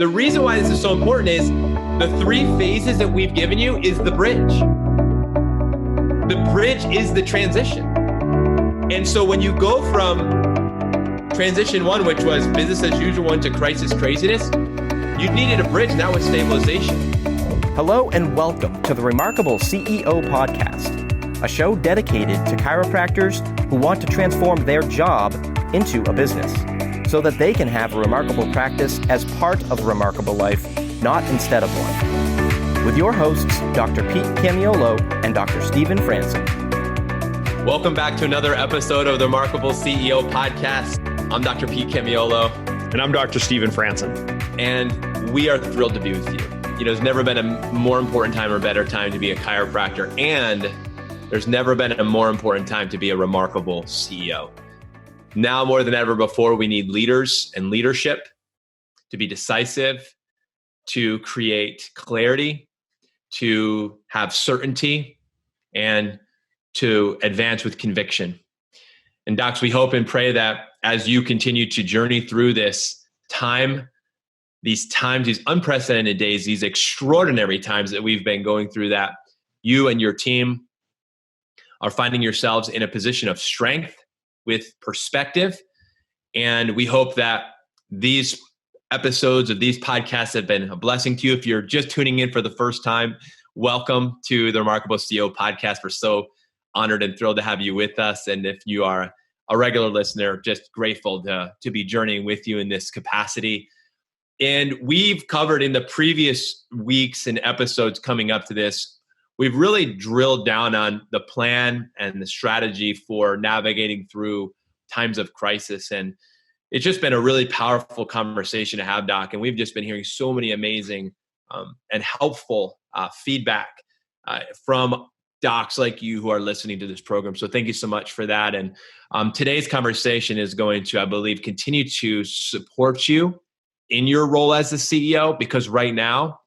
The reason why this is so important is the 3 phases that we've given you is the bridge. The bridge is the transition. And so when you go from transition 1, which was business as usual, 1 to crisis craziness, you needed a bridge, now with stabilization. Hello and welcome to the Remarkable CEO Podcast, a show dedicated to chiropractors who want to transform their job into a business so that they can have a remarkable practice as part of a remarkable life, not instead of one. With your hosts, Dr. Pete Camiolo and Dr. Stephen Franson. Welcome back to another episode of the Remarkable CEO Podcast. I'm Dr. Pete Camiolo. And I'm Dr. Stephen Franson. And we are thrilled to be with you. You know, there's never been a more important time or better time to be a chiropractor. And there's never been a more important time to be a remarkable CEO. Now more than ever before, we need leaders and leadership to be decisive, to create clarity, to have certainty, and to advance with conviction. And docs, we hope and pray that as you continue to journey through this time, these times, these unprecedented days, these extraordinary times that we've been going through, that you and your team are finding yourselves in a position of strength with perspective. And we hope that these episodes of these podcasts have been a blessing to you. If you're just tuning in for the first time, welcome to the Remarkable CEO Podcast. We're so honored and thrilled to have you with us. And if you are a regular listener, just grateful to be journeying with you in this capacity. And we've covered in the previous weeks and episodes coming up to this, we've really drilled down on the plan and the strategy for navigating through times of crisis. And it's just been a really powerful conversation to have, Doc. And we've just been hearing so many amazing and helpful feedback from docs like you who are listening to this program. So thank you so much for that. And today's conversation is going to, I believe, continue to support you in your role as the CEO, because right now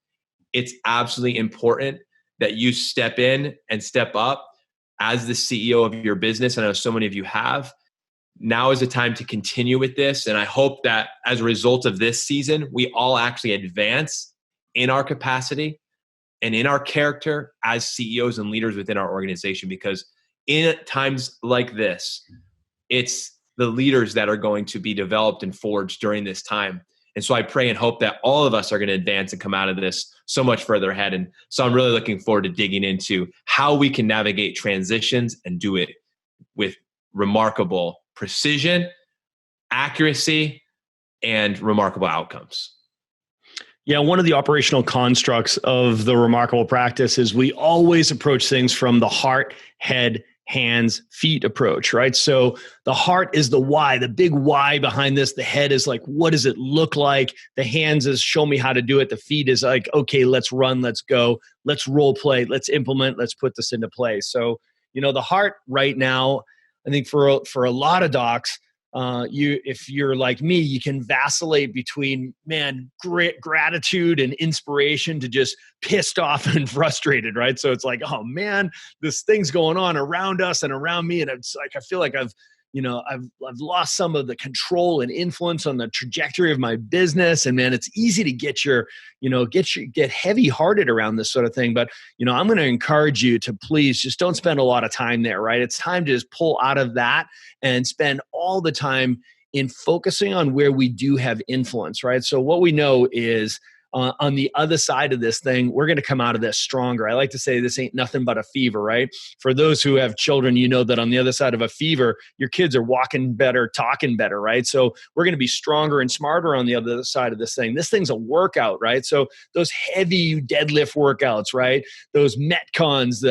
it's absolutely important that you step in and step up as the CEO of your business. I know so many of you have. Now is the time to continue with this. And I hope that as a result of this season, we all actually advance in our capacity and in our character as CEOs and leaders within our organization. Because in times like this, it's the leaders that are going to be developed and forged during this time. And so I pray and hope that all of us are going to advance and come out of this so much further ahead. And so I'm really looking forward to digging into how we can navigate transitions and do it with remarkable precision, accuracy, and remarkable outcomes. Yeah, one of the operational constructs of the remarkable practice is we always approach things from the heart, head, hands, feet approach, right? So the heart is the why, the big why behind this. The head is like, what does it look like? The hands is show me how to do it. The feet is like, okay, let's run, let's go, let's role play, let's implement, let's put this into play. So, you know, the heart right now, I think for a lot of docs, if you're like me, you can vacillate between, great gratitude and inspiration to just pissed off and frustrated, right? So it's like, oh man, this thing's going on around us and around me. And it's like, I feel like I've lost some of the control and influence on the trajectory of my business. And man, it's easy to get heavy hearted around this sort of thing. But, you know, I'm going to encourage you to please just don't spend a lot of time there, right? It's time to just pull out of that and spend all the time in focusing on where we do have influence, right? So what we know is on the other side of this thing, we're going to come out of this stronger. I like to say this ain't nothing but a fever, right? For those who have children, you know that on the other side of a fever, your kids are walking better, talking better, right? So we're going to be stronger and smarter on the other side of this thing. This thing's a workout, right? So those heavy deadlift workouts, right? Those Metcons,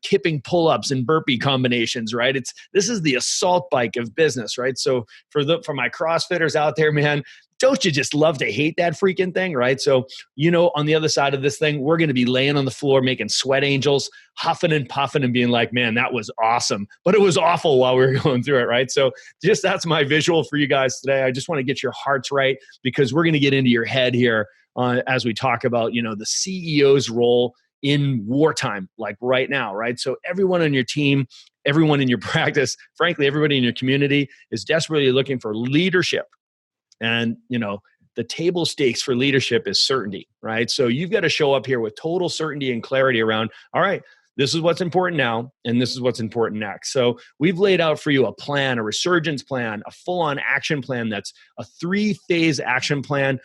kipping pull-ups and burpee combinations, right? This is the assault bike of business, right? So for my CrossFitters out there, man, don't you just love to hate that freaking thing, right? So, you know, on the other side of this thing, we're going to be laying on the floor, making sweat angels, huffing and puffing and being like, man, that was awesome. But it was awful while we were going through it, right? So just that's my visual for you guys today. I just want to get your hearts right, because we're going to get into your head here as we talk about, you know, the CEO's role in wartime, like right now, right? So everyone on your team, everyone in your practice, frankly, everybody in your community is desperately looking for leadership. And, you know, the table stakes for leadership is certainty, right? So you've got to show up here with total certainty and clarity around, all right, this is what's important now, and this is what's important next. So we've laid out for you a plan, a resurgence plan, a full-on action plan that's a 3-phase action plan.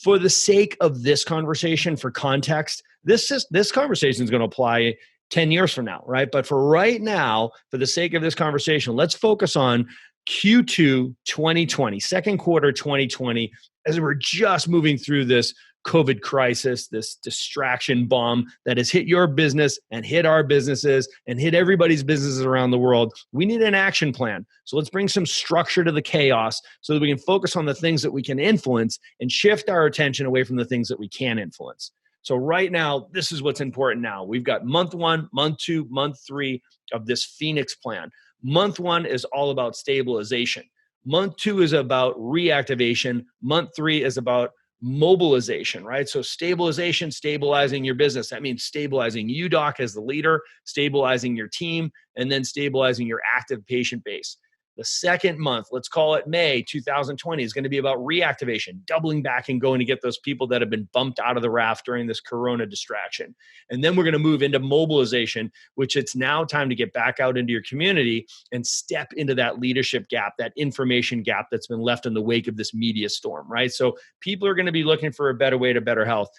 For the sake of this conversation, for context, this conversation is going to apply 10 years from now, right? But for right now, for the sake of this conversation, let's focus on Q2 2020, second quarter 2020, as we're just moving through this COVID crisis, this distraction bomb that has hit your business and hit our businesses and hit everybody's businesses around the world. We need an action plan. So let's bring some structure to the chaos so that we can focus on the things that we can influence and shift our attention away from the things that we can't influence. So right now, this is what's important now. We've got month 1, month 2, month 3 of this Phoenix plan. Month 1 is all about stabilization. Month 2 is about reactivation. Month 3 is about mobilization, right? So stabilization, stabilizing your business. That means stabilizing you, Doc, as the leader, stabilizing your team, and then stabilizing your active patient base. The second month, let's call it May 2020, is going to be about reactivation, doubling back and going to get those people that have been bumped out of the raft during this corona distraction. And then we're going to move into mobilization, which it's now time to get back out into your community and step into that leadership gap, that information gap that's been left in the wake of this media storm, right? So people are going to be looking for a better way to better health.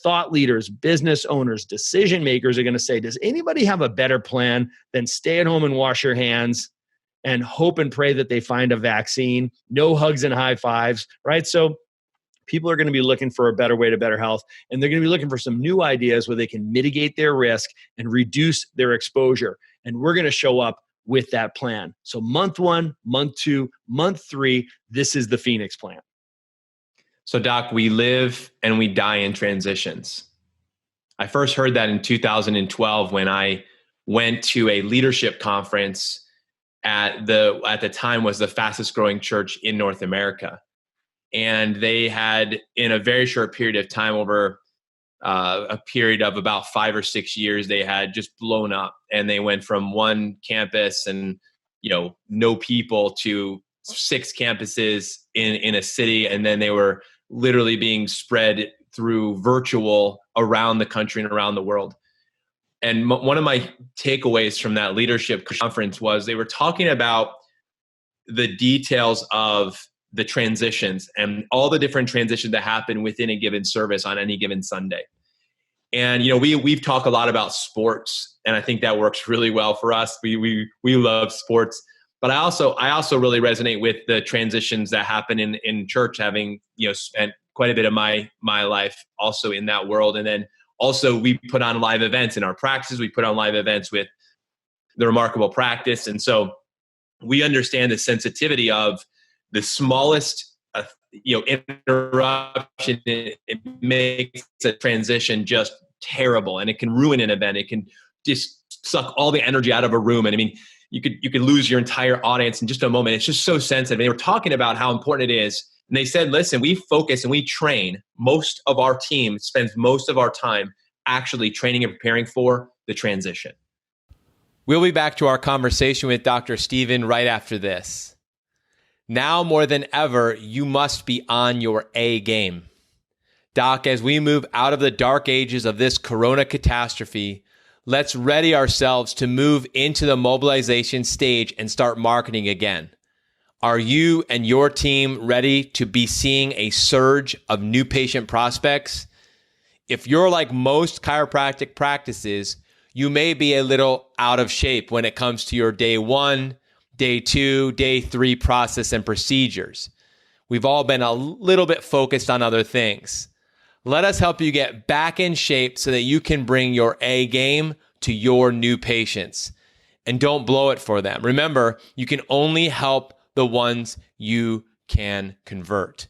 Thought leaders, business owners, decision makers are going to say, does anybody have a better plan than stay at home and wash your hands and hope and pray that they find a vaccine, no hugs and high fives, right? So people are going to be looking for a better way to better health, and they're going to be looking for some new ideas where they can mitigate their risk and reduce their exposure. And we're going to show up with that plan. So month 1, month 2, month 3, this is the Phoenix plan. So Doc, we live and we die in transitions. I first heard that in 2012 when I went to a leadership conference at the time was the fastest growing church in North America. And they had, in a very short period of time, over a period of about 5 or 6 years, they had just blown up, and they went from one campus and, no people to 6 campuses in a city. And then they were literally being spread through virtual around the country and around the world. And one of my takeaways from that leadership conference was they were talking about the details of the transitions and all the different transitions that happen within a given service on any given Sunday. And, we've talked a lot about sports, and I think that works really well for us. We love sports, but I also really resonate with the transitions that happen in church, having, spent quite a bit of my life also in that world. And then also, we put on live events in our practices. We put on live events with the Remarkable Practice. And so we understand the sensitivity of the smallest interruption. It makes a transition just terrible, and it can ruin an event. It can just suck all the energy out of a room. And I mean, you could lose your entire audience in just a moment. It's just so sensitive. They were talking about how important it is. And they said, listen, we focus and we train. Most of our team spends most of our time actually training and preparing for the transition. We'll be back to our conversation with Dr. Stephen right after this. Now more than ever, you must be on your A game. Doc, as we move out of the dark ages of this corona catastrophe, let's ready ourselves to move into the mobilization stage and start marketing again. Are you and your team ready to be seeing a surge of new patient prospects? If you're like most chiropractic practices, you may be a little out of shape when it comes to your day 1, day 2, day 3 process and procedures. We've all been a little bit focused on other things. Let us help you get back in shape so that you can bring your A game to your new patients. And don't blow it for them. Remember, you can only help the ones you can convert.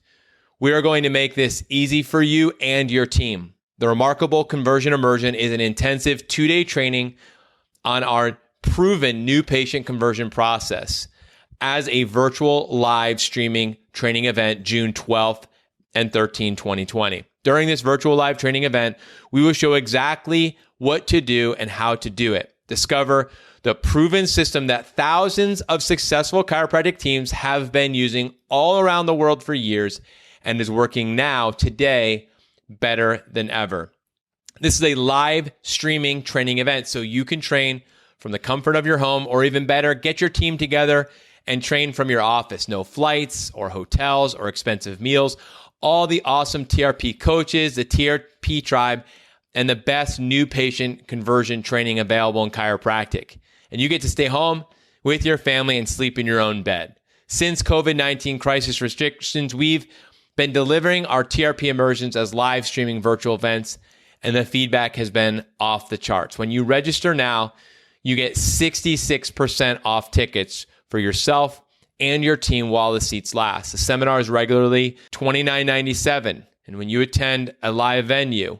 We are going to make this easy for you and your team. The Remarkable Conversion Immersion is an intensive 2-day training on our proven new patient conversion process as a virtual live streaming training event June 12th and 13th, 2020. During this virtual live training event, we will show exactly what to do and how to do it. Discover the proven system that thousands of successful chiropractic teams have been using all around the world for years, and is working now, today, better than ever. This is a live streaming training event, so you can train from the comfort of your home, or even better, get your team together and train from your office. No flights or hotels or expensive meals. All the awesome TRP coaches, the TRP tribe, and the best new patient conversion training available in chiropractic. And you get to stay home with your family and sleep in your own bed. Since COVID-19 crisis restrictions, we've been delivering our TRP immersions as live streaming virtual events, and the feedback has been off the charts. When you register now, you get 66% off tickets for yourself and your team while the seats last. The seminar is regularly $29.97. And when you attend a live venue,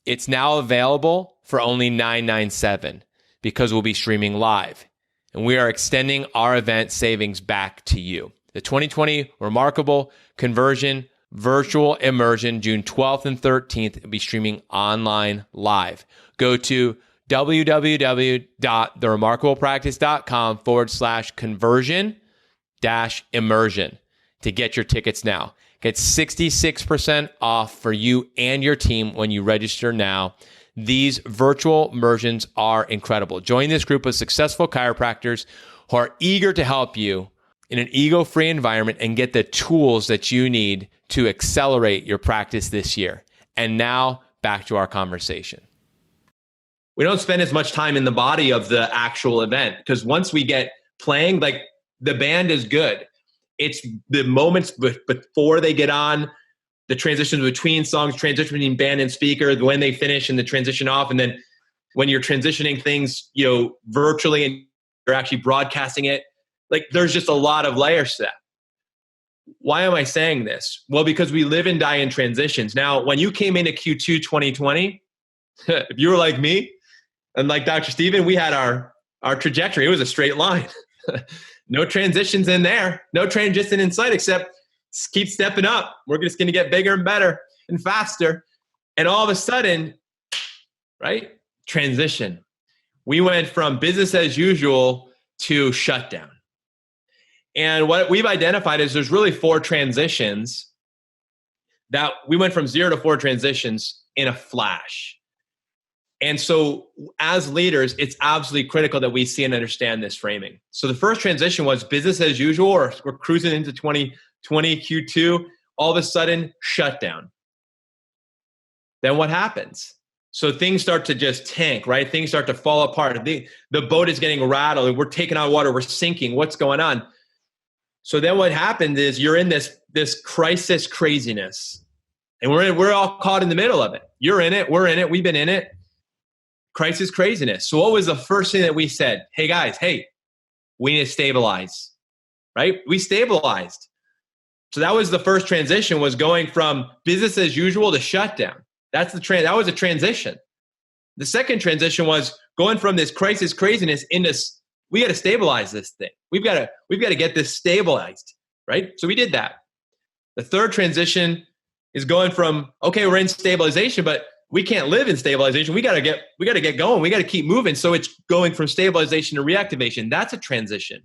it's now available for only $9.97 because we'll be streaming live. And we are extending our event savings back to you. The 2020 Remarkable Conversion Virtual Immersion, June 12th and 13th, will be streaming online live. Go to www.theremarkablepractice.com/conversion-immersion to get your tickets now. Get 66% off for you and your team when you register now. These virtual immersions are incredible. Join this group of successful chiropractors who are eager to help you in an ego-free environment and get the tools that you need to accelerate your practice this year. And now back to our conversation. We don't spend as much time in the body of the actual event, because once we get playing, like, the band is good. It's the moments before they get on, the transitions between songs, transition between band and speaker, when they finish and the transition off. And then when you're transitioning things, virtually, and you're actually broadcasting it, like, there's just a lot of layers to that. Why am I saying this? Well, because we live and die in transitions. Now, when you came into Q2 2020, if you were like me and like Dr. Steven, we had our trajectory. It was a straight line. No transitions in there. No transition in sight, except keep stepping up. We're just going to get bigger and better and faster. And all of a sudden, right? Transition. We went from business as usual to shutdown. And what we've identified is there's really 4 transitions that we went from 0 to 4 transitions in a flash. And so as leaders, it's absolutely critical that we see and understand this framing. So the first transition was business as usual, or we're cruising into 2020 Q2, all of a sudden shutdown. Then what happens? So things start to just tank, right? Things start to fall apart. The boat is getting rattled. We're taking on water. We're sinking. What's going on? So then what happened is you're in this crisis craziness, and we're all caught in the middle of it. You're in it. We're in it. We've been in it. Crisis craziness. So what was the first thing that we said? Hey guys, we need to stabilize, right? We stabilized. So that was the first transition, was going from business as usual to shutdown. That was a transition. The second transition was going from this crisis craziness into, we got to stabilize this thing. We've got to get this stabilized, right? So we did that. The third transition is going from, okay, we're in stabilization, but we can't live in stabilization. We got to get going. We got to keep moving. So it's going from stabilization to reactivation. That's a transition.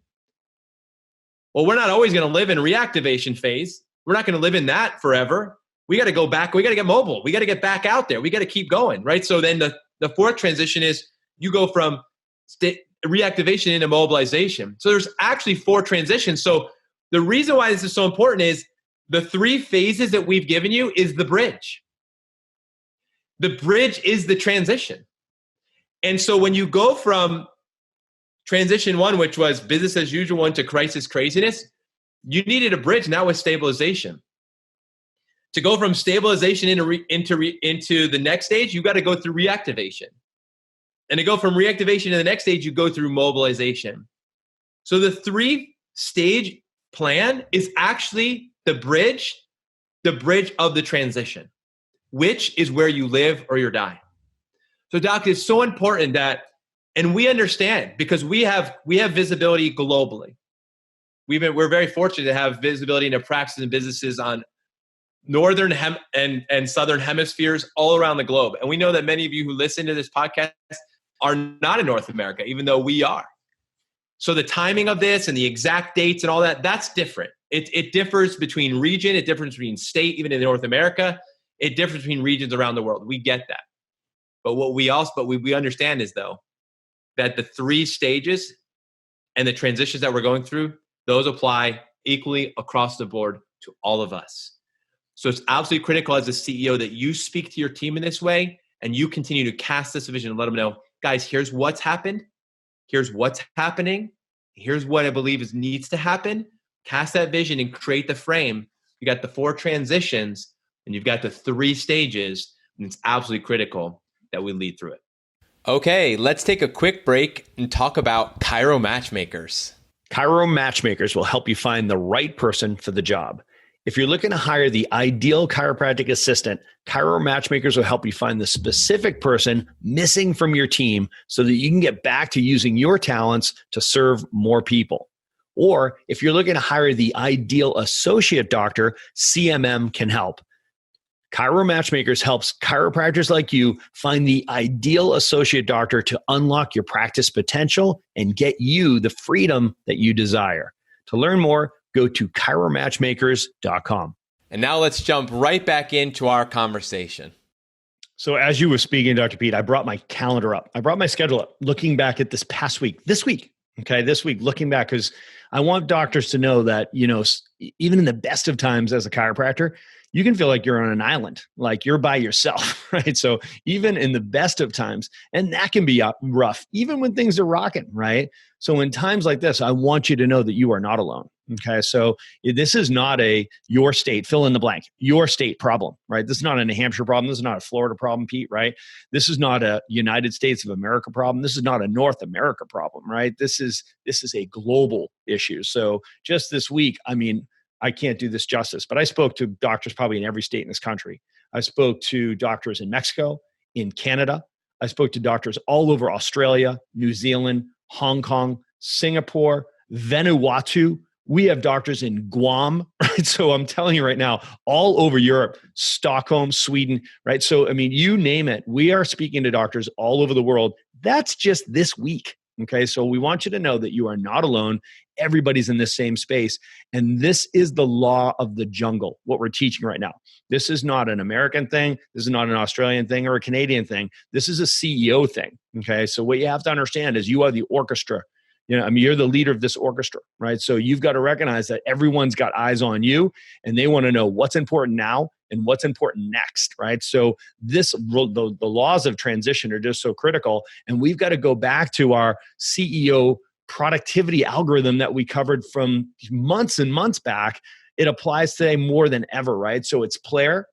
Well, we're not always going to live in reactivation phase. We're not going to live in that forever. We got to go back. We got to get mobile. We got to get back out there. We got to keep going, right? So then the fourth transition is you go from reactivation into mobilization. So there's actually 4 transitions. So the reason why this is so important is the 3 phases that we've given you is the bridge. The bridge is the transition. And so when you go from transition 1, which was business as usual, into crisis craziness, you needed a bridge, and that was stabilization. To go from stabilization into the next stage, you got to go through reactivation. And to go from reactivation to the next stage, you go through mobilization. So the 3-stage plan is actually the bridge of the transition, which is where you live or you die. So Doc, it's so important that, and we understand, because we have visibility globally. We're very fortunate to have visibility into practices and businesses on northern and southern hemispheres all around the globe. And we know that many of you who listen to this podcast are not in North America, even though we are. So the timing of this and the exact dates and all that, that's different. It differs between region, it differs between state, even in North America. It differs between regions around the world. We get that. But what we understand is, though, that the 3 stages and the transitions that we're going through, those apply equally across the board to all of us. So it's absolutely critical as a CEO that you speak to your team in this way and you continue to cast this vision and let them know, guys, here's what's happened. Here's what's happening. Here's what I believe needs to happen. Cast that vision and create the frame. You got the 4 transitions and you've got the 3 stages, and it's absolutely critical that we lead through it. Okay, let's take a quick break and talk about Chiro Matchmakers. Chiro Matchmakers will help you find the right person for the job. If you're looking to hire the ideal chiropractic assistant, Chiro Matchmakers will help you find the specific person missing from your team so that you can get back to using your talents to serve more people. Or if you're looking to hire the ideal associate doctor, CMM can help. Chiro Matchmakers helps chiropractors like you find the ideal associate doctor to unlock your practice potential and get you the freedom that you desire. To learn more, go to chiromatchmakers.com. And now let's jump right back into our conversation. So as you were speaking, Dr. Pete, I brought my calendar up. I brought my schedule up, looking back at this past week, this week, looking back, because I want doctors to know that, even in the best of times as a chiropractor, you can feel like you're on an island, like you're by yourself, right? So even in the best of times, and that can be rough, even when things are rocking, right? So in times like this, I want you to know that you are not alone. Okay. So this is not your state, fill in the blank, your state problem, right? This is not a New Hampshire problem. This is not a Florida problem, Pete, right? This is not a United States of America problem. This is not a North America problem, right? This is a global issue. So just this week, I can't do this justice, but I spoke to doctors probably in every state in this country. I spoke to doctors in Mexico, in Canada. I spoke to doctors all over Australia, New Zealand, Hong Kong, Singapore, Vanuatu. We have doctors in Guam, right? So I'm telling you right now, all over Europe, Stockholm, Sweden, right? So, you name it. We are speaking to doctors all over the world. That's just this week. Okay. So we want you to know that you are not alone. Everybody's in this same space. And this is the law of the jungle, what we're teaching right now. This is not an American thing. This is not an Australian thing or a Canadian thing. This is a CEO thing. Okay. So what you have to understand is you are the orchestra. You're the leader of this orchestra, right? So you've got to recognize that everyone's got eyes on you and they want to know what's important now and what's important next, right? So the laws of transition are just so critical. And we've got to go back to our CEO productivity algorithm that we covered from months and months back. It applies today more than ever, right? So it's plan,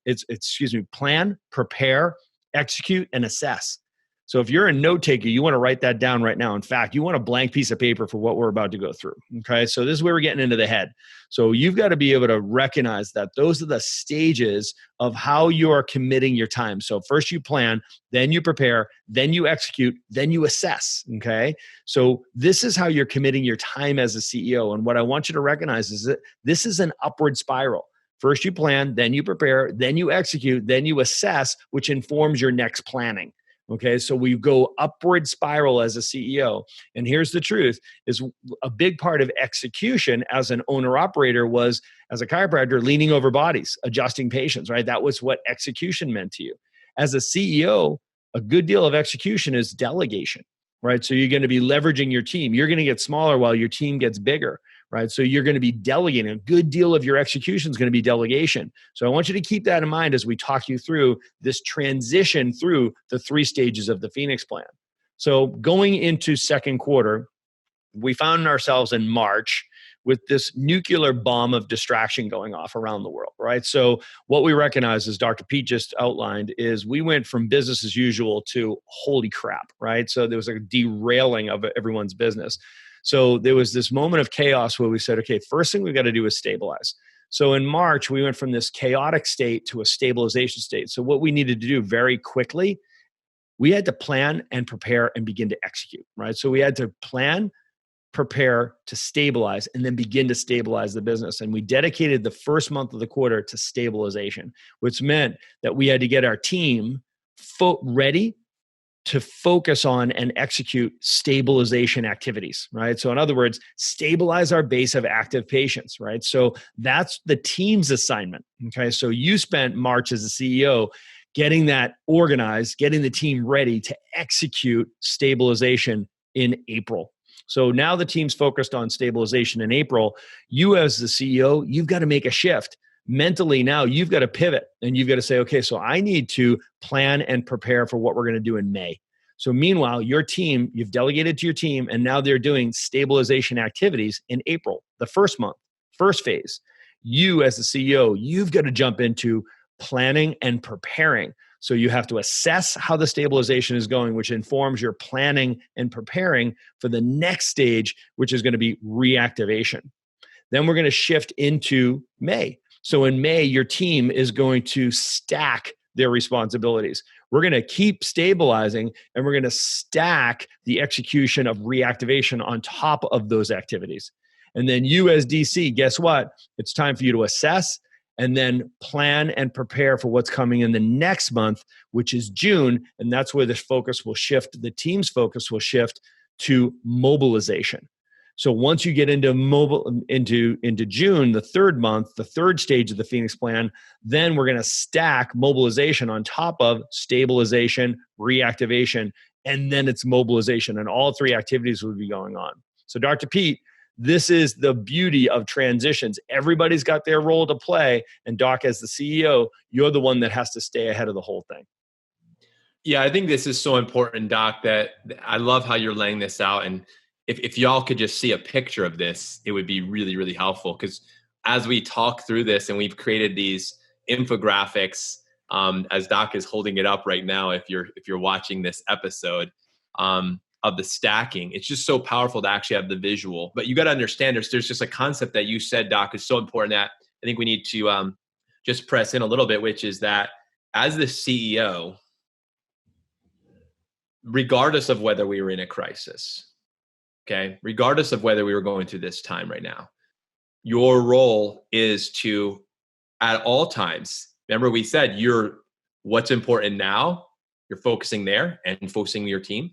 prepare, execute, and assess. So if you're a note taker, you want to write that down right now. In fact, you want a blank piece of paper for what we're about to go through. Okay. So this is where we're getting into the head. So you've got to be able to recognize that those are the stages of how you are committing your time. So first you plan, then you prepare, then you execute, then you assess. Okay. So this is how you're committing your time as a CEO. And what I want you to recognize is that this is an upward spiral. First you plan, then you prepare, then you execute, then you assess, which informs your next planning. Okay, so we go upward spiral as a CEO. And here's the truth, is a big part of execution as an owner-operator was, as a chiropractor, leaning over bodies, adjusting patients, right? That was what execution meant to you. As a CEO, a good deal of execution is delegation, right? So you're going to be leveraging your team. You're going to get smaller while your team gets bigger, right? So you're going to be delegating. A good deal of your execution is going to be delegation. So I want you to keep that in mind as we talk you through this transition through the 3 stages of the Phoenix Plan. So going into second quarter, we found ourselves in March with this nuclear bomb of distraction going off around the world, right? So what we recognize, as Dr. Pete just outlined, is we went from business as usual to holy crap, right? So there was a derailing of everyone's business. So there was this moment of chaos where we said, okay, first thing we've got to do is stabilize. So in March, we went from this chaotic state to a stabilization state. So what we needed to do very quickly, we had to plan and prepare and begin to execute, right? So we had to plan, prepare to stabilize, and then begin to stabilize the business. And we dedicated the first month of the quarter to stabilization, which meant that we had to get our team ready to focus on and execute stabilization activities, right? So in other words, stabilize our base of active patients, right? So that's the team's assignment, okay? So you spent March as a CEO getting that organized, getting the team ready to execute stabilization in April. So now the team's focused on stabilization in April. You as the CEO, you've got to make a shift. Mentally now, you've got to pivot and you've got to say, okay, so I need to plan and prepare for what we're going to do in May. So meanwhile, your team, you've delegated to your team, and now they're doing stabilization activities in April, the first month, first phase. You as the CEO, you've got to jump into planning and preparing. So you have to assess how the stabilization is going, which informs your planning and preparing for the next stage, which is going to be reactivation. Then we're going to shift into May. So in May, your team is going to stack their responsibilities. We're going to keep stabilizing and we're going to stack the execution of reactivation on top of those activities. And then you as DC, guess what? It's time for you to assess and then plan and prepare for what's coming in the next month, which is June. And that's where the focus will shift. The team's focus will shift to mobilization. So once you get into June, the third month, the third stage of the Phoenix Plan, then we're going to stack mobilization on top of stabilization, reactivation, and then it's mobilization. And all three activities will be going on. So Dr. Pete, this is the beauty of transitions. Everybody's got their role to play. And Doc, as the CEO, you're the one that has to stay ahead of the whole thing. Yeah, I think this is so important, Doc, that I love how you're laying this out. And if y'all could just see a picture of this, it would be really, really helpful. Because as we talk through this, and we've created these infographics, as Doc is holding it up right now, if you're watching this episode, of the stacking, it's just so powerful to actually have the visual. But you got to understand, there's just a concept that you said, Doc, is so important that I think we need to just press in a little bit, which is that as the CEO, regardless of whether we were in a crisis, okay, regardless of whether we were going through this time right now, your role is to, at all times, remember we said you're what's important now, you're focusing there and focusing your team,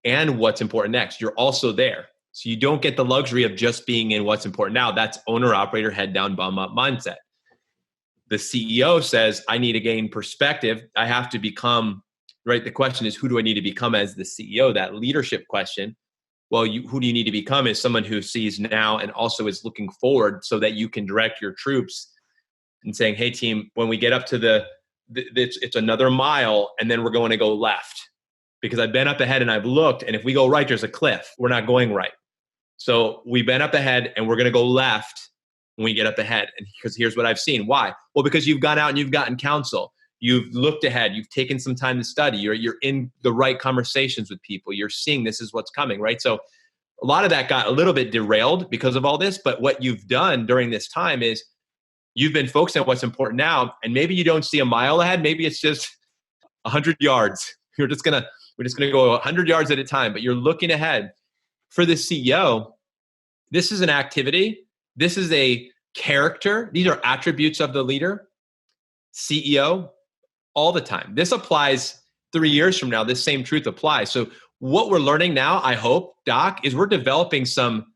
and what's important next, you're also there. So you don't get the luxury of just being in what's important now. That's owner, operator, head down, bum up mindset. The CEO says, I need to gain perspective. I have to become, right? The question is, who do I need to become as the CEO? That leadership question. Well, who do you need to become is someone who sees now and also is looking forward so that you can direct your troops and saying, hey team, when we get up to it's another mile and then we're going to go left because I've been up ahead and I've looked, and if we go right, there's a cliff. We're not going right. So we've been up ahead and we're going to go left when we get up ahead. And because here's what I've seen. Why? Well, because you've gone out and you've gotten counsel. You've looked ahead. You've taken some time to study. You're in the right conversations with people. You're seeing this is what's coming, right? So a lot of that got a little bit derailed because of all this. But what you've done during this time is you've been focused on what's important now. And maybe you don't see a mile ahead. Maybe it's just 100 yards. We're just going to go 100 yards at a time. But you're looking ahead. For the CEO, this is an activity. This is a character. These are attributes of the leader, CEO, all the time. This applies 3 years from now. This same truth applies. So what we're learning now, I hope, Doc, is we're developing some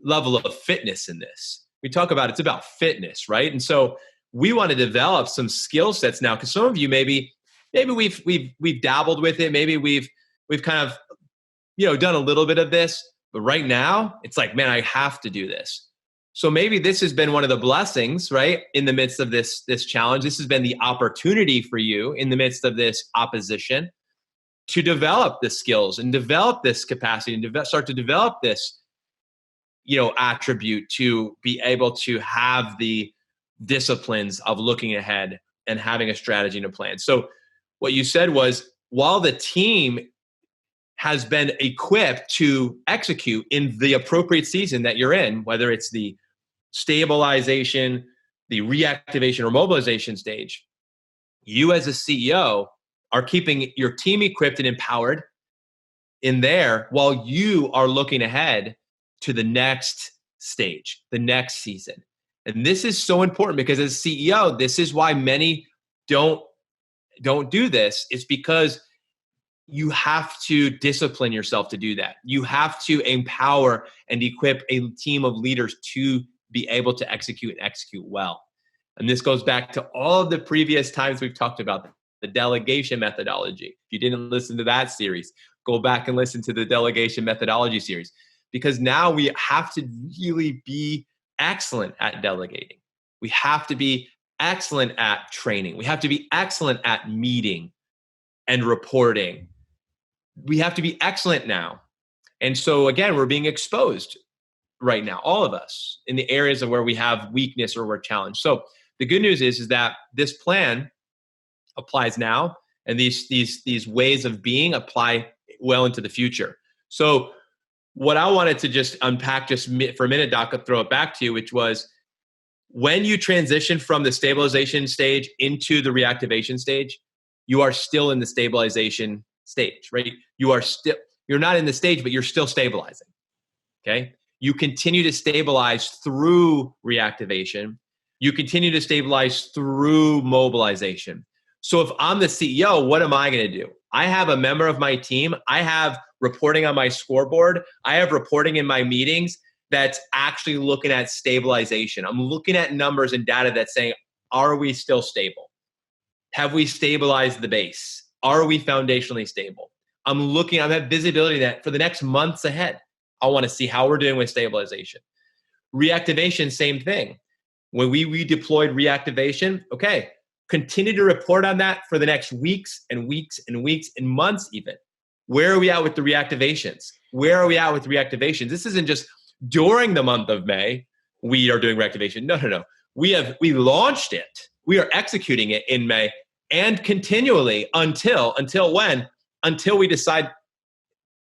level of fitness in this. We talk about it's about fitness, right? And so we want to develop some skill sets now, because some of you maybe we've dabbled with it. Maybe we've kind of done a little bit of this, but right now it's like, man, I have to do this. So maybe this has been one of the blessings, right? In the midst of this challenge, this has been the opportunity for you in the midst of this opposition to develop the skills and develop this capacity and start to develop this, attribute to be able to have the disciplines of looking ahead and having a strategy and a plan. So what you said was, while the team has been equipped to execute in the appropriate season that you're in, whether it's the stabilization, the reactivation, or mobilization stage, you as a CEO are keeping your team equipped and empowered in there while you are looking ahead to the next stage, the next season. And this is so important because as CEO, this is why many don't do this. It's because you have to discipline yourself to do that. You have to empower and equip a team of leaders to be able to execute and execute well. And this goes back to all of the previous times we've talked about the delegation methodology. If you didn't listen to that series, go back and listen to the delegation methodology series, because now we have to really be excellent at delegating. We have to be excellent at training. We have to be excellent at meeting and reporting. We have to be excellent now. And so again, we're being exposed right now, all of us, in the areas of where we have weakness or we're challenged. So the good news is that this plan applies now, and these ways of being apply well into the future. So what I wanted to just unpack just for a minute, Doc, I'll throw it back to you, which was when you transition from the stabilization stage into the reactivation stage, you are still in the stabilization stage, right? You're not in the stage, but you're still stabilizing, okay? You continue to stabilize through reactivation. You continue to stabilize through mobilization. So if I'm the CEO, what am I going to do? I have a member of my team. I have reporting on my scoreboard. I have reporting in my meetings that's actually looking at stabilization. I'm looking at numbers and data that's saying, are we still stable? Have we stabilized the base? Are we foundationally stable? I have visibility that for the next months ahead, I want to see how we're doing with stabilization. Reactivation, same thing. When we deployed reactivation, okay, continue to report on that for the next weeks and weeks and weeks and months even. Where are we at with the reactivations? Where are we at with reactivations? This isn't just during the month of May, we are doing reactivation. No. We launched it. We are executing it in May and continually until when? Until we decide,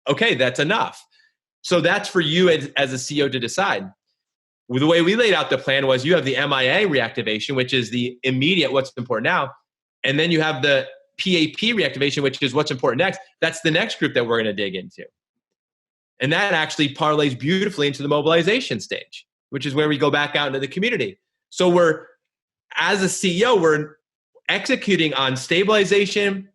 okay, that's enough. So that's for you as a CEO to decide. The way we laid out the plan was you have the MIA reactivation, which is the immediate what's important now. And then you have the PAP reactivation, which is what's important next. That's the next group that we're going to dig into. And that actually parlays beautifully into the mobilization stage, which is where we go back out into the community. So as a CEO, we're executing on stabilization.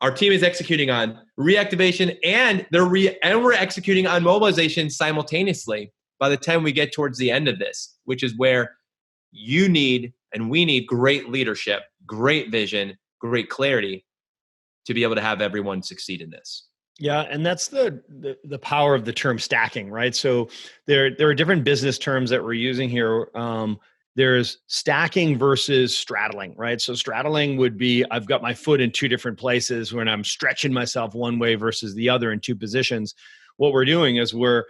Our team is executing on reactivation, and we're executing on mobilization simultaneously by the time we get towards the end of this, which is where you need and we need great leadership, great vision, great clarity to be able to have everyone succeed in this. Yeah, and that's the power of the term stacking, right? So there are different business terms that we're using here. There's stacking versus straddling, right? So straddling would be I've got my foot in two different places when I'm stretching myself one way versus the other in two positions. What we're doing is we're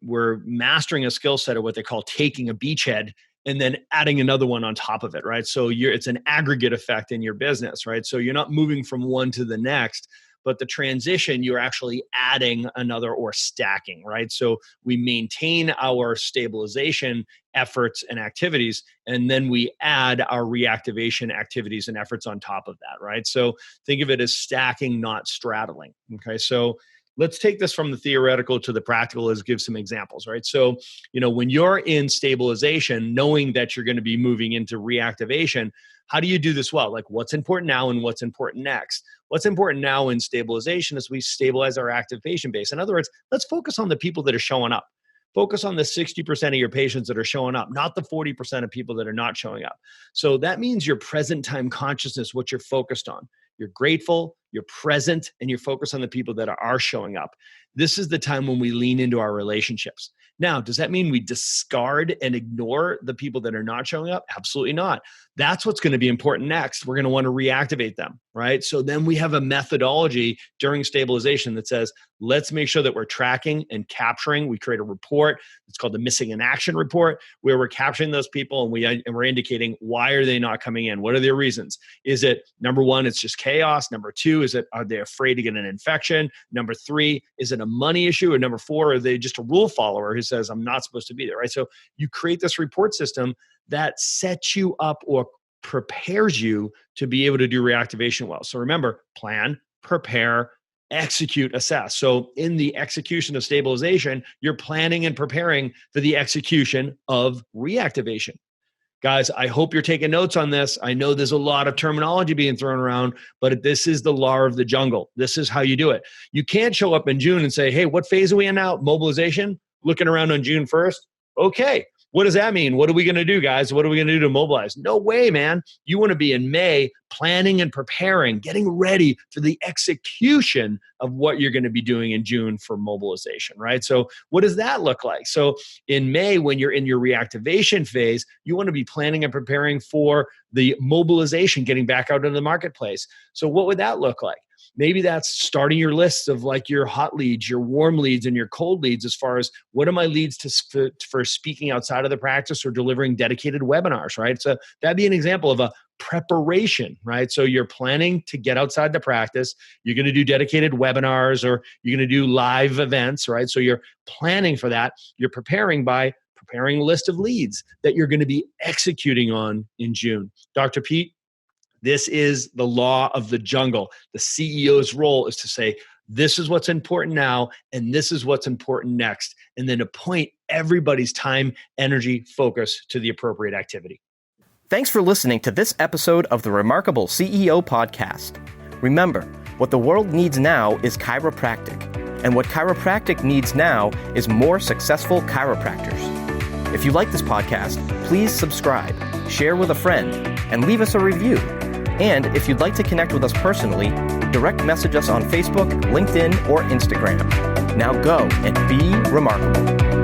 mastering a skill set of what they call taking a beachhead and then adding another one on top of it, right? So it's an aggregate effect in your business, right? So you're not moving from one to the next, but the transition, you're actually adding another or stacking, right? So we maintain our stabilization efforts and activities, and then we add our reactivation activities and efforts on top of that, right? So think of it as stacking, not straddling, okay? So let's take this from the theoretical to the practical as give some examples, right? So, when you're in stabilization, knowing that you're going to be moving into reactivation, how do you do this well? Like what's important now and what's important next? What's important now in stabilization is we stabilize our active patient base. In other words, let's focus on the people that are showing up. Focus on the 60% of your patients that are showing up, not the 40% of people that are not showing up. So that means your present time consciousness, what you're focused on. You're grateful, you're present, and you're focused on the people that are showing up. This is the time when we lean into our relationships. Now, does that mean we discard and ignore the people that are not showing up? Absolutely not. That's what's going to be important next. We're going to want to reactivate them, right? So then we have a methodology during stabilization that says, let's make sure that we're tracking and capturing. We create a report. It's called the Missing in Action Report, where we're capturing those people and we're indicating why are they not coming in? What are their reasons? Is it, number one, it's just chaos? Number two, are they afraid to get an infection? Number three, is it a money issue? Or number four, are they just a rule follower who says, I'm not supposed to be there, right? So you create this report system that sets you up or prepares you to be able to do reactivation well. So remember, plan, prepare, execute, assess. So in the execution of stabilization, you're planning and preparing for the execution of reactivation. Guys, I hope you're taking notes on this. I know there's a lot of terminology being thrown around, but this is the law of the jungle. This is how you do it. You can't show up in June and say, hey, what phase are we in now? Mobilization? Looking around on June 1st? Okay. What does that mean? What are we going to do, guys? What are we going to do to mobilize? No way, man. You want to be in May planning and preparing, getting ready for the execution of what you're going to be doing in June for mobilization, right? So what does that look like? So in May, when you're in your reactivation phase, you want to be planning and preparing for the mobilization, getting back out into the marketplace. So what would that look like? Maybe that's starting your lists of like your hot leads, your warm leads, and your cold leads as far as what are my leads for speaking outside of the practice or delivering dedicated webinars, right? So that'd be an example of a preparation, right? So you're planning to get outside the practice. You're going to do dedicated webinars or you're going to do live events, right? So you're planning for that. You're preparing by preparing a list of leads that you're going to be executing on in June. Dr. Pete, this is the law of the jungle. The CEO's role is to say, this is what's important now, and this is what's important next, and then to point everybody's time, energy, focus to the appropriate activity. Thanks for listening to this episode of the Remarkable CEO Podcast. Remember, what the world needs now is chiropractic, and what chiropractic needs now is more successful chiropractors. If you like this podcast, please subscribe, share with a friend, and leave us a review. And if you'd like to connect with us personally, direct message us on Facebook, LinkedIn, or Instagram. Now go and be remarkable.